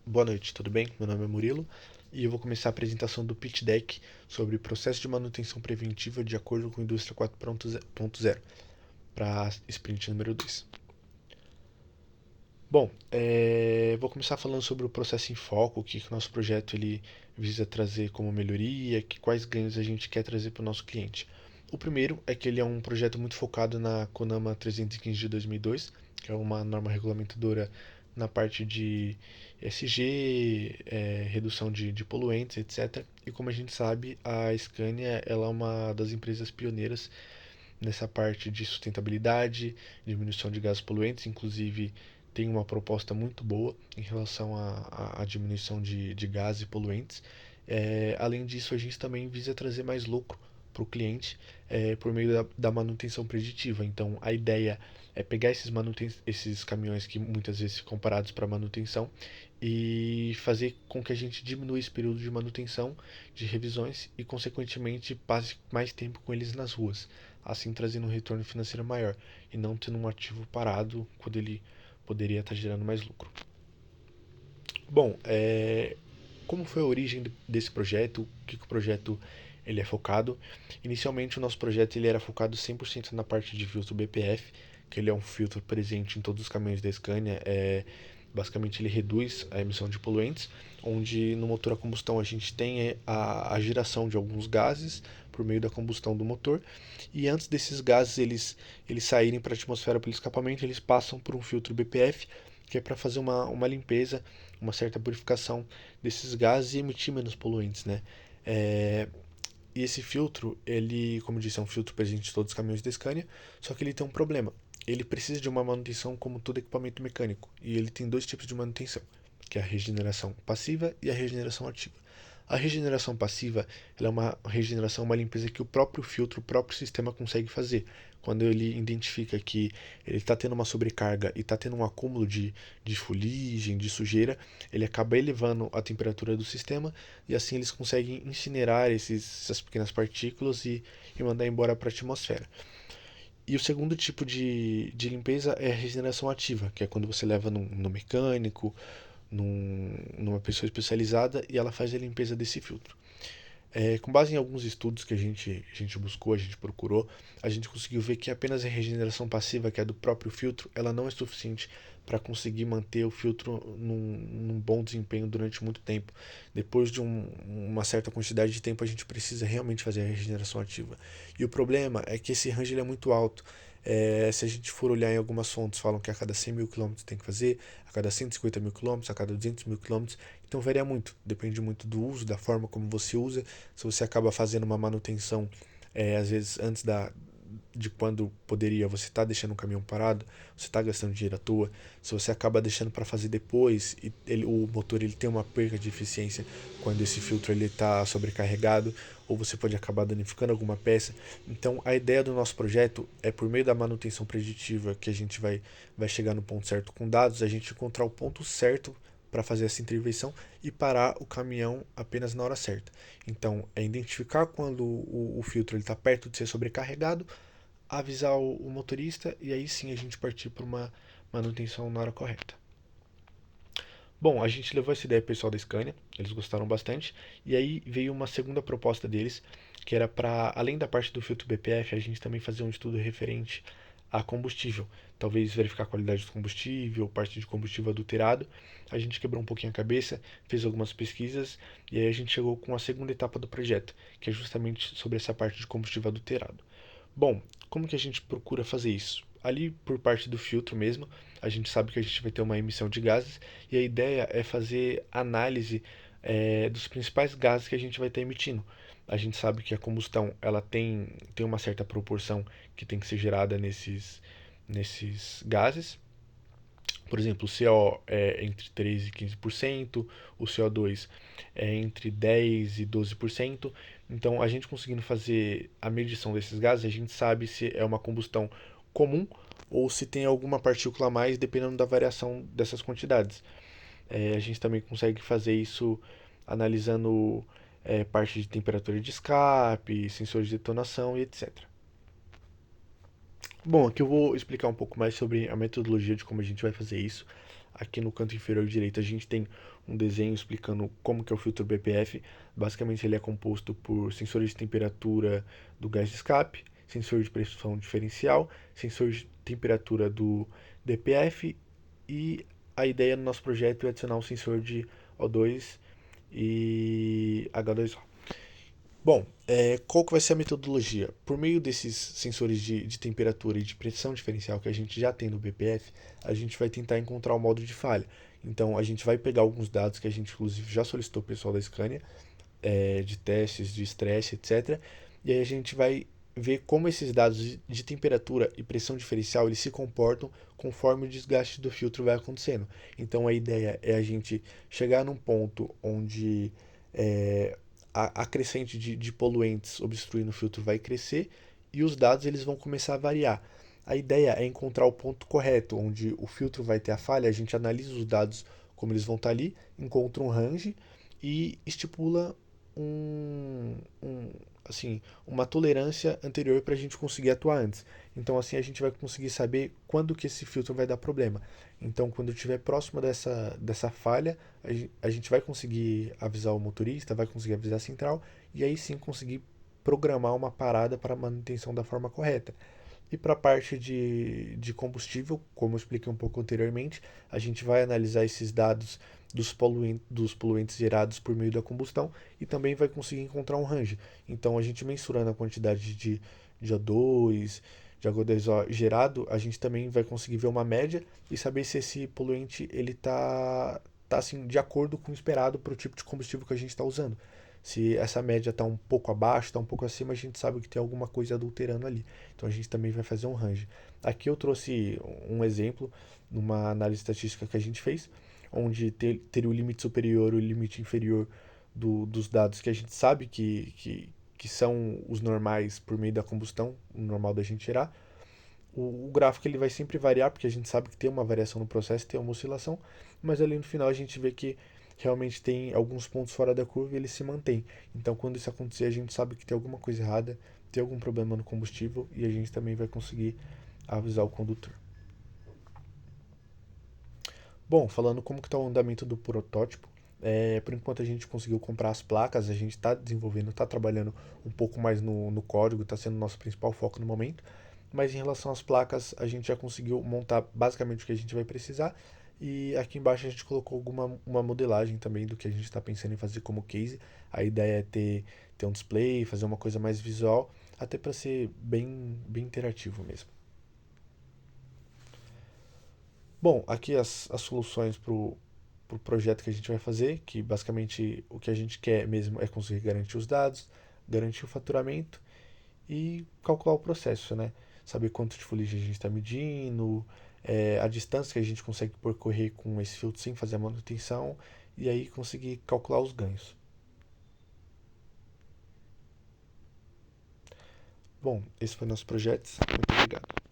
Boa noite, tudo bem? Meu nome é Murilo e eu vou começar a apresentação do pitch deck sobre processo de manutenção preventiva de acordo com a Indústria 4.0 para sprint número 2. Bom, vou começar falando sobre o processo em foco, o que o nosso projeto ele visa trazer como melhoria, quais ganhos a gente quer trazer para o nosso cliente. O primeiro é que ele é um projeto muito focado na CONAMA 315 de 2002, que é uma norma regulamentadora na parte de ESG, redução de poluentes, etc. E como a gente sabe, a Scania ela é uma das empresas pioneiras nessa parte de sustentabilidade, diminuição de gases poluentes, inclusive tem uma proposta muito boa em relação à diminuição de gases poluentes. Além disso, a gente também visa trazer mais lucro para o cliente por meio da manutenção preditiva. Então, a ideia é pegar esses caminhões que muitas vezes ficam parados para manutenção e fazer com que a gente diminua esse período de manutenção, de revisões e, consequentemente, passe mais tempo com eles nas ruas, assim trazendo um retorno financeiro maior e não tendo um ativo parado quando ele poderia estar gerando mais lucro. Bom, como foi a origem desse projeto? O que o projeto ele é focado? Inicialmente o nosso projeto ele era focado 100% na parte de filtro BPF, que ele é um filtro presente em todos os caminhões da Scania. Basicamente ele reduz a emissão de poluentes, onde no motor a combustão a gente tem a geração de alguns gases por meio da combustão do motor, e antes desses gases eles saírem para a atmosfera pelo escapamento, eles passam por um filtro BPF, que é para fazer uma limpeza, uma certa purificação desses gases e emitir menos poluentes, né? É, e esse filtro, ele, como eu disse, é um filtro presente em todos os caminhões da Scania, só que ele tem um problema. Ele precisa de uma manutenção como todo equipamento mecânico, e ele tem dois tipos de manutenção, que é a regeneração passiva e a regeneração ativa. A regeneração passiva ela é uma regeneração, uma limpeza que o próprio filtro, o próprio sistema consegue fazer. Quando ele identifica que ele está tendo uma sobrecarga e está tendo um acúmulo de fuligem, de sujeira, ele acaba elevando a temperatura do sistema e assim eles conseguem incinerar essas pequenas partículas e mandar embora para a atmosfera. E o segundo tipo de limpeza é a regeneração ativa, que é quando você leva no mecânico, numa pessoa especializada e ela faz a limpeza desse filtro. Com base em alguns estudos que a gente buscou, a gente procurou, a gente conseguiu ver que apenas a regeneração passiva, que é do próprio filtro, ela não é suficiente para conseguir manter o filtro num bom desempenho durante muito tempo. Depois de uma certa quantidade de tempo, a gente precisa realmente fazer a regeneração ativa. E o problema é que esse range ele é muito alto. Se a gente for olhar em algumas fontes, falam que a cada 100 mil quilômetros tem que fazer, a cada 150 mil quilômetros, a cada 200 mil quilômetros. Então varia muito, depende muito do uso, da forma como você usa. Se você acaba fazendo uma manutenção, às vezes antes de quando poderia, você está deixando o caminhão parado, você está gastando dinheiro à toa. Se você acaba deixando para fazer depois e o motor ele tem uma perca de eficiência quando esse filtro ele está sobrecarregado, ou você pode acabar danificando alguma peça. Então a ideia do nosso projeto é por meio da manutenção preditiva que a gente vai chegar no ponto certo com dados, a gente encontrar o ponto certo para fazer essa intervenção e parar o caminhão apenas na hora certa. Então, é identificar quando o filtro está perto de ser sobrecarregado, avisar o motorista e aí sim a gente partir para uma manutenção na hora correta. Bom, a gente levou essa ideia pro pessoal da Scania, eles gostaram bastante, e aí veio uma segunda proposta deles, que era para, além da parte do filtro BPF, a gente também fazer um estudo referente a combustível. Talvez verificar a qualidade do combustível, parte de combustível adulterado. A gente quebrou um pouquinho a cabeça, fez algumas pesquisas, e aí a gente chegou com a segunda etapa do projeto, que é justamente sobre essa parte de combustível adulterado. Bom, como que a gente procura fazer isso? Ali por parte do filtro mesmo, a gente sabe que a gente vai ter uma emissão de gases e a ideia é fazer análise dos principais gases que a gente vai estar emitindo. A gente sabe que a combustão ela tem uma certa proporção que tem que ser gerada nesses gases. Por exemplo, o CO é entre 3 e 15%, o CO2 é entre 10 e 12%. Então, a gente conseguindo fazer a medição desses gases, a gente sabe se é uma combustão comum ou se tem alguma partícula a mais, dependendo da variação dessas quantidades. A gente também consegue fazer isso analisando parte de temperatura de escape, sensores de detonação e etc. Bom, aqui eu vou explicar um pouco mais sobre a metodologia de como a gente vai fazer isso. Aqui no canto inferior direito a gente tem um desenho explicando como que é o filtro BPF. Basicamente ele é composto por sensores de temperatura do gás de escape, sensor de pressão diferencial, sensor de temperatura do DPF e a ideia no nosso projeto é adicionar um sensor de O2 e H2O. Bom, qual que vai ser a metodologia? Por meio desses sensores de temperatura e de pressão diferencial que a gente já tem no BPF, a gente vai tentar encontrar o modo de falha. Então, a gente vai pegar alguns dados que a gente, inclusive, já solicitou ao pessoal da Scania, de testes, de estresse, etc. E aí a gente vai ver como esses dados de temperatura e pressão diferencial eles se comportam conforme o desgaste do filtro vai acontecendo. Então, a ideia é a gente chegar num ponto onde é, a crescente de poluentes obstruindo o filtro vai crescer e os dados eles vão começar a variar. A ideia é encontrar o ponto correto, onde o filtro vai ter a falha, a gente analisa os dados como eles vão estar ali, encontra um range e estipula um, um, assim, uma tolerância anterior para a gente conseguir atuar antes. Então assim a gente vai conseguir saber quando que esse filtro vai dar problema. Então quando estiver próximo dessa falha, a gente vai conseguir avisar o motorista, vai conseguir avisar a central e aí sim conseguir programar uma parada para a manutenção da forma correta. E para a parte de combustível, como eu expliquei um pouco anteriormente, a gente vai analisar esses dados dos poluentes gerados por meio da combustão e também vai conseguir encontrar um range. Então, a gente mensurando a quantidade de O2, de H2O gerado, a gente também vai conseguir ver uma média e saber se esse poluente ele tá assim, de acordo com o esperado para o tipo de combustível que a gente está usando. Se essa média está um pouco abaixo, está um pouco acima, a gente sabe que tem alguma coisa adulterando ali. Então a gente também vai fazer um range. Aqui eu trouxe um exemplo numa análise estatística que a gente fez, onde teria o limite superior e o limite inferior dos dados que a gente sabe que são os normais por meio da combustão, o normal da gente gerar. O gráfico ele vai sempre variar, porque a gente sabe que tem uma variação no processo, tem uma oscilação, mas ali no final a gente vê que realmente tem alguns pontos fora da curva e ele se mantém. Então, quando isso acontecer, a gente sabe que tem alguma coisa errada, tem algum problema no combustível e a gente também vai conseguir avisar o condutor. Bom, falando como que está o andamento do protótipo, por enquanto a gente conseguiu comprar as placas, a gente está desenvolvendo, está trabalhando um pouco mais no código, está sendo o nosso principal foco no momento. Mas em relação às placas, a gente já conseguiu montar basicamente o que a gente vai precisar. E aqui embaixo a gente colocou uma modelagem também do que a gente está pensando em fazer como case. A ideia é ter um display, fazer uma coisa mais visual, até para ser bem interativo mesmo. Bom, aqui as soluções para o projeto que a gente vai fazer, que basicamente o que a gente quer mesmo é conseguir garantir os dados, garantir o faturamento e calcular o processo, né? Saber quanto de fuligem a gente está medindo, a distância que a gente consegue percorrer com esse filtro sem fazer a manutenção e aí conseguir calcular os ganhos. Bom, esse foi nosso projeto. Muito obrigado.